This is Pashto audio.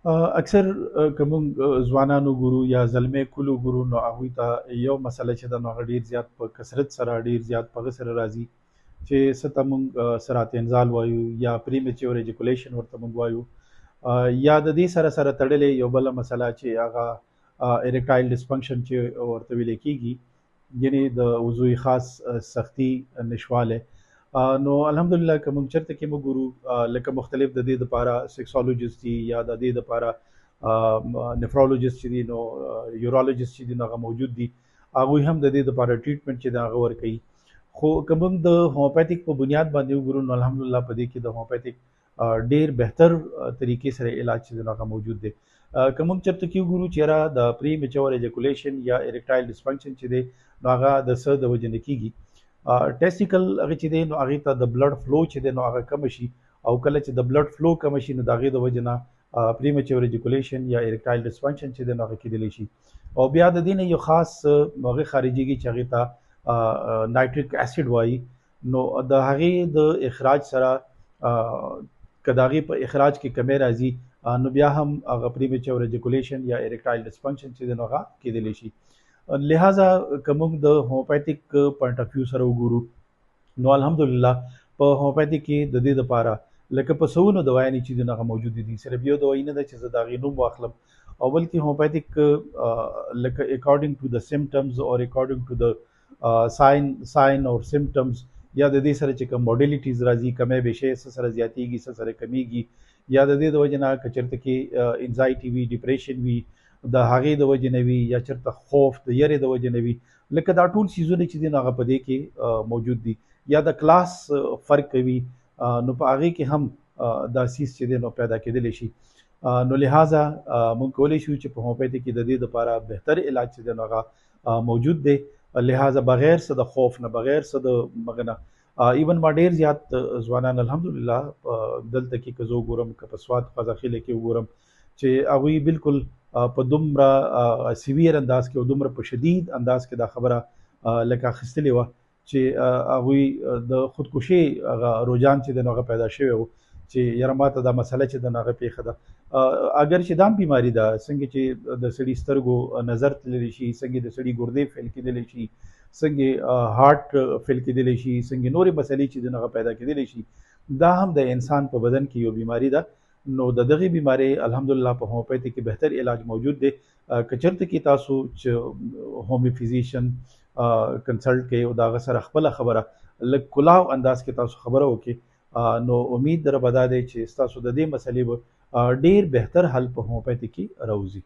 اکثر که موږ ځوانانو ګورو یا زلمی کلو ګورو نو هغوی ته یو مسله چې ده نو هغه ډېر زیات په کثرت سره ډېر زیات په هغه سره راځي چې څه ته موږ سرات انزال وایو یا پریمیچور ایجوکولیشن ورته موږ وایو. یا د دې سره سره تړلې یو بله مسله چې هغه اریکټایل ډسفنکشن چې ورته ویل کېږي، یعنې د عضوي خاص سختي نشوالی. نو الحمدلله که موږ چېرته کې موږ ګورو لکه مختلف د دې دپاره سیکسالوجست دي یا د دې دپاره نفرولوجست چې دي نو یورولوجست چې دي نو هغه موجود دي، هغوی هم د دې دپاره ټریټمنټ چې دی هغه ورکوي. خو که موږ د هومیوپیتھک په بنیاد باندې وګورو نو الحمدلله په دې کې د هومیوپیتھک ډېر بهتر طریقې سره علاج چې دی نو هغه موجود دی. که موږ چېرته کې وګورو چې یاره د پری میچور ایجوکولیشن یا اریکټایل ډسفنکشن چې دی نو هغه د څه د وجې نه کېږي، ټیسټیکل هغه چې دی نو هغې ته د بلډ فلو چې دی نو هغه کمه شي، او کله چې د بلډ فلو کمه شي نو د هغې د وجې نه پریمیچور ایجوکولیشن یا اریکټایل ډسفنکشن چې دی نو هغه کېدلی شي. او بیا د دې نه یو خاص هغه خارجېږي چې هغې ته نایټریک اسید وایي. نو د هغې د اخراج سره که د هغې په اخراج کې کمی راځي نو بیا هم هغه پریمیچور ایجوکولیشن یا اریکټایل ډسفنکشن چې دی نو هغه کېدلی شي. لہذا که موږ د هومیوپیتھک پوینټ اف ویو سره وګورو نو الحمدلله په هومیوپیتھک کې د دې دپاره لکه په سوونو دوايانې چې دي نو هغه موجود دي. صرف یو دوايي نه ده چې زه د هغې نوم واخلم، او بلکې هومیوپیتھک لکه اکارډنګ ټو د سمټمز او اکارډنګ ټو د ساین اور سمټمز، یا د دې سره چې کوم موډیلیټیز راځي، کمی بیشی څه سره زیاتېږي څه سره کمیږي، یا د دې د وجې نه که چېرته کې انزایټي وي، ډپریشن وي د هغې د وجې نه وي، یا چېرته خوف د یرې د وجې نه وي، لکه دا ټول څیزونه چې دي نو هغه په دې کې موجود دي. یا د کلاس فرق کوي نو په هغې کې هم دا څیز چې دی نو پیدا کېدلی شي. نو لہٰذا موږ کولی شو چې په هومیوپیتھک کې د دې دپاره بهتر علاج چې دی نو هغه موجود دی. لہٰذا بغیر څه د خوف نه، بغیر څه د مغه نه، ایون ما ډېر زیات ځوانان الحمدلله دلته کې که زه وګورم، که په سوات قزاخیله کې وګورم چې هغوی بالکل په دومره سیویر انداز کې او دومره په شدید انداز کې دا خبره لکه اخیستلې وه چې هغوی د خودکشي هغه رجحان چې دی نو هغه پیدا شوی و چې یاره ما ته دا مسله چې ده نو هغه پېښه ده. اگر چې دا هم بیماري ده، څنګه چې د سړي سترګو نظر تللی شي، څنګه د سړي ګردې فیل کېدلی شي، څنګه هارټ فیل کېدلی شي، څنګه نورې مسلې چې دي نو هغه پیدا کېدلی شي. دا هم د انسان په بدن کې یو بیماري ده. نو د دغې بیمارۍ الحمدلله په هومیوپیتھک کې بهتر علاج موجود دی. که چېرته کې تاسو چې هومي فزیشن کنسلټ کوئ او د هغه سره خپله خبره لږ کلاو انداز کې تاسو خبره وکړئ نو امید در به دا دی چې ستاسو د دې مسلې به ډېر بهتر حل په هومیوپیتھک کې راوځي.